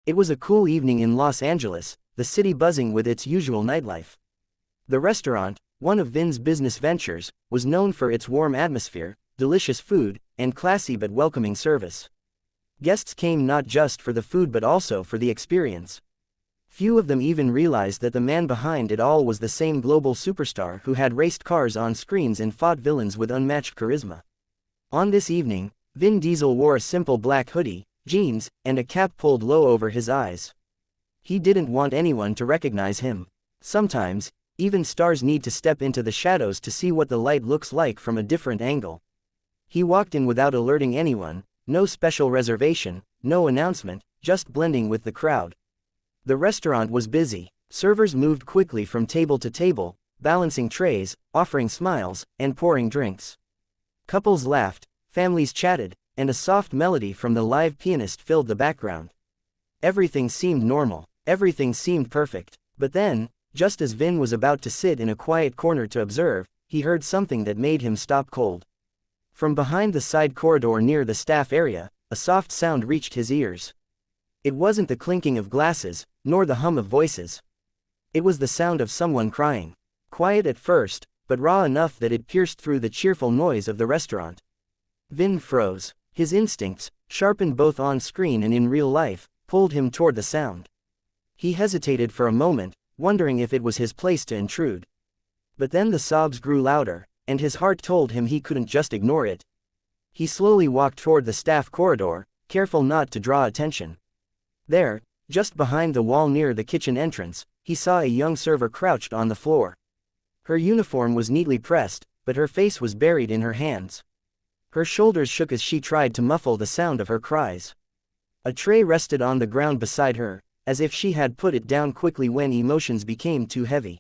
It was a cool evening in Los Angeles, the city buzzing with its usual nightlife. The restaurant, one of Vin's business ventures, was known for its warm atmosphere, delicious food, and classy but welcoming service. Guests came not just for the food but also for the experience. Few of them even realized that the man behind it all was the same global superstar who had raced cars on screens and fought villains with unmatched charisma. On this evening, Vin Diesel wore a simple black hoodie, jeans, and a cap pulled low over his eyes. He didn't want anyone to recognize him. Sometimes, even stars need to step into the shadows to see what the light looks like from a different angle. He walked in without alerting anyone, no special reservation, no announcement, just blending with the crowd. The restaurant was busy. Servers moved quickly from table to table, balancing trays, offering smiles, and pouring drinks. Couples laughed, families chatted, and a soft melody from the live pianist filled the background. Everything seemed normal, everything seemed perfect. But then, just as Vin was about to sit in a quiet corner to observe, he heard something that made him stop cold. From behind the side corridor near the staff area, a soft sound reached his ears. It wasn't the clinking of glasses, nor the hum of voices. It was the sound of someone crying. Quiet at first, but raw enough that it pierced through the cheerful noise of the restaurant. Vin froze. His instincts, sharpened both on screen and in real life, pulled him toward the sound. He hesitated for a moment, wondering if it was his place to intrude. But then the sobs grew louder, and his heart told him he couldn't just ignore it. He slowly walked toward the staff corridor, careful not to draw attention. There, just behind the wall near the kitchen entrance, he saw a young server crouched on the floor. Her uniform was neatly pressed, but her face was buried in her hands. Her shoulders shook as she tried to muffle the sound of her cries. A tray rested on the ground beside her, as if she had put it down quickly when emotions became too heavy.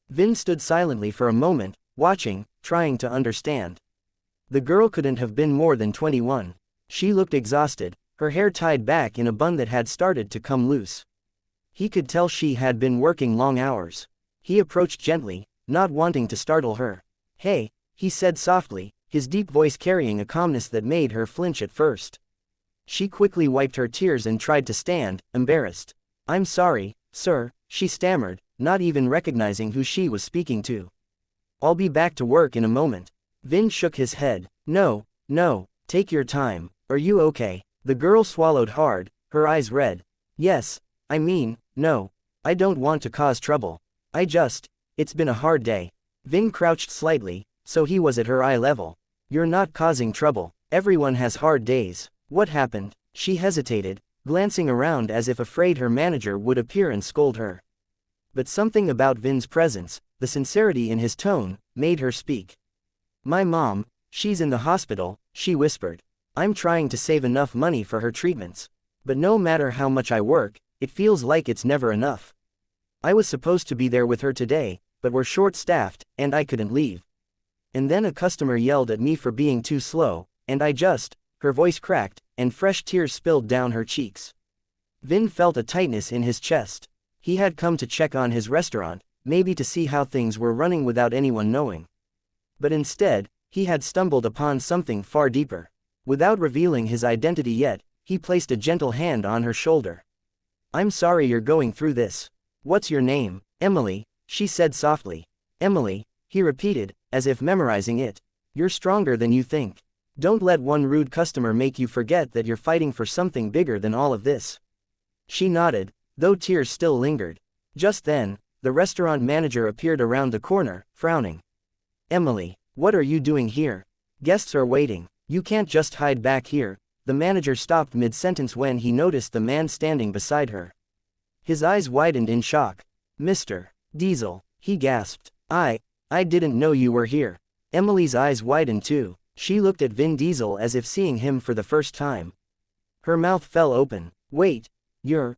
Vin stood silently for a moment, watching, trying to understand. The girl couldn't have been more than 21. She looked exhausted, her hair tied back in a bun that had started to come loose. He could tell she had been working long hours. He approached gently, not wanting to startle her. "Hey," he said softly, his deep voice carrying a calmness that made her flinch at first. She quickly wiped her tears and tried to stand, embarrassed. "I'm sorry, sir," she stammered, not even recognizing who she was speaking to. "I'll be back to work in a moment." Vin shook his head. No, take your time. Are you okay?" The girl swallowed hard, her eyes red. "Yes, no, I don't want to cause trouble. It's been a hard day." Vin crouched slightly, so he was at her eye level. "You're not causing trouble. Everyone has hard days. What happened?" She hesitated, glancing around as if afraid her manager would appear and scold her. But something about Vin's presence, the sincerity in his tone, made her speak. "My mom, she's in the hospital," she whispered. "I'm trying to save enough money for her treatments. But no matter how much I work, it feels like it's never enough. I was supposed to be there with her today, but we're short-staffed, and I couldn't leave. And then a customer yelled at me for being too slow, and her voice cracked, and fresh tears spilled down her cheeks." Vin felt a tightness in his chest. He had come to check on his restaurant, maybe to see how things were running without anyone knowing. But instead, he had stumbled upon something far deeper. Without revealing his identity yet, he placed a gentle hand on her shoulder. "I'm sorry you're going through this. What's your name?" "Emily," she said softly. "Emily," he repeated, as if memorizing it. "You're stronger than you think. Don't let one rude customer make you forget that you're fighting for something bigger than all of this." She nodded, though tears still lingered. Just then, the restaurant manager appeared around the corner, frowning. "Emily, what are you doing here? Guests are waiting. You can't just hide back here." The manager stopped mid-sentence when he noticed the man standing beside her. His eyes widened in shock. "Mr. Diesel," he gasped. I didn't know you were here." Emily's eyes widened too. She looked at Vin Diesel as if seeing him for the first time. Her mouth fell open. "Wait, you're.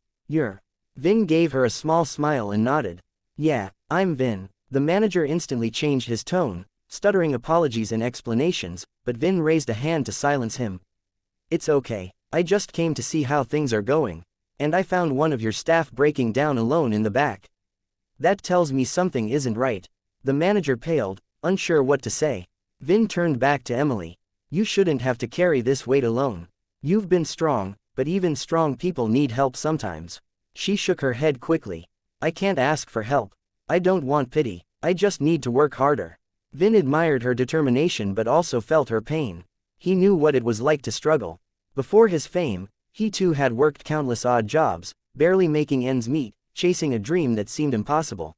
Vin gave her a small smile and nodded. "Yeah, I'm Vin." The manager instantly changed his tone, stuttering apologies and explanations, but Vin raised a hand to silence him. "It's okay. I just came to see how things are going. And I found one of your staff breaking down alone in the back. That tells me something isn't right." The manager paled, unsure what to say. Vin turned back to Emily. "You shouldn't have to carry this weight alone. You've been strong, but even strong people need help sometimes. She shook her head quickly. I can't ask for help. I don't want pity. I just need to work harder. Vin admired her determination but also felt her pain. He knew what it was like to struggle. Before his fame, he too had worked countless odd jobs, barely making ends meet, chasing a dream that seemed impossible.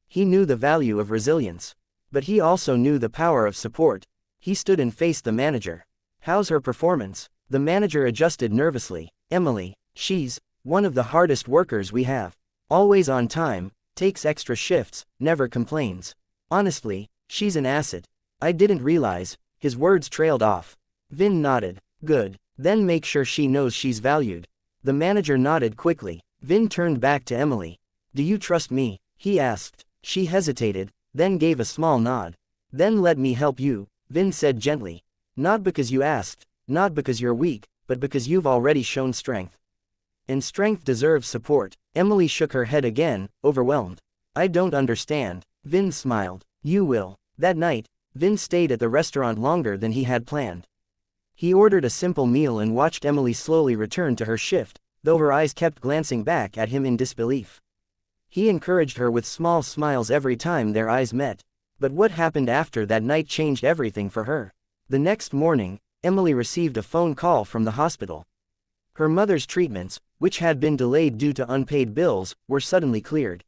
He knew the value of resilience. But he also knew the power of support. He stood and faced the manager. How's her performance? The manager adjusted nervously. Emily, she's one of the hardest workers we have. Always on time, takes extra shifts, never complains. Honestly, she's an asset. I didn't realize. His words trailed off. Vin nodded. Good. Then make sure she knows she's valued. The manager nodded quickly. Vin turned back to Emily. Do you trust me? He asked. She hesitated, then gave a small nod. Then let me help you, Vin said gently. Not because you asked, not because you're weak, but because you've already shown strength. And strength deserves support. Emily shook her head again, overwhelmed. I don't understand. Vin smiled. You will. That night, Vin stayed at the restaurant longer than he had planned. He ordered a simple meal and watched Emily slowly return to her shift, though her eyes kept glancing back at him in disbelief. He encouraged her with small smiles every time their eyes met. But what happened after that night changed everything for her. The next morning, Emily received a phone call from the hospital. Her mother's treatments, which had been delayed due to unpaid bills, were suddenly cleared.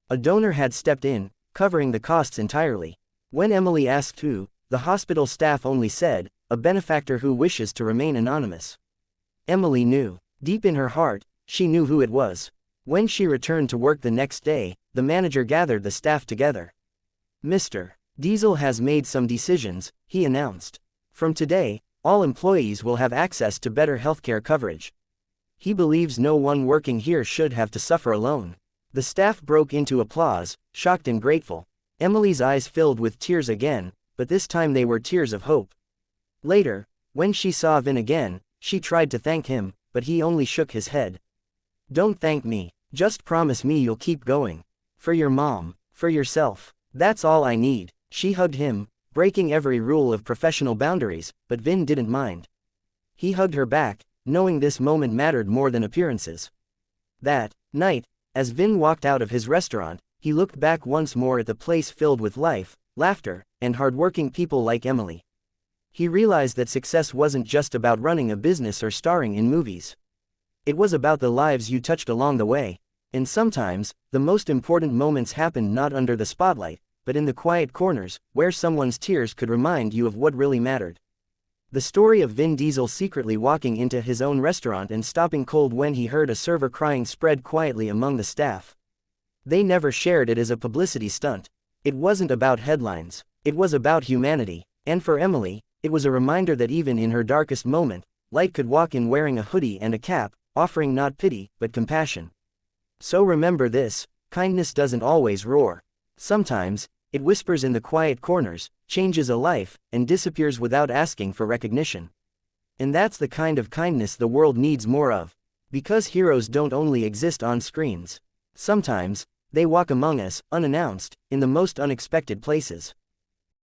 A donor had stepped in, covering the costs entirely. When Emily asked who, the hospital staff only said, a benefactor who wishes to remain anonymous. Emily knew. Deep in her heart, she knew who it was. When she returned to work the next day, the manager gathered the staff together. Mr. Diesel has made some decisions, he announced. From today, all employees will have access to better healthcare coverage. He believes no one working here should have to suffer alone. The staff broke into applause, shocked and grateful. Emily's eyes filled with tears again, but this time they were tears of hope. Later, when she saw Vin again, she tried to thank him, but he only shook his head. Don't thank me, just promise me you'll keep going. For your mom, for yourself. That's all I need. She hugged him, breaking every rule of professional boundaries, but Vin didn't mind. He hugged her back, knowing this moment mattered more than appearances. That night, as Vin walked out of his restaurant, he looked back once more at the place filled with life, laughter, and hardworking people like Emily. He realized that success wasn't just about running a business or starring in movies. It was about the lives you touched along the way, and sometimes, the most important moments happened not under the spotlight, but in the quiet corners, where someone's tears could remind you of what really mattered. The story of Vin Diesel secretly walking into his own restaurant and stopping cold when he heard a server crying spread quietly among the staff. They never shared it as a publicity stunt. It wasn't about headlines. It was about humanity. And for Emily, it was a reminder that even in her darkest moment, light could walk in wearing a hoodie and a cap, offering not pity, but compassion. So remember this, kindness doesn't always roar. Sometimes, it whispers in the quiet corners, changes a life, and disappears without asking for recognition. And that's the kind of kindness the world needs more of. Because heroes don't only exist on screens. Sometimes, they walk among us, unannounced, in the most unexpected places.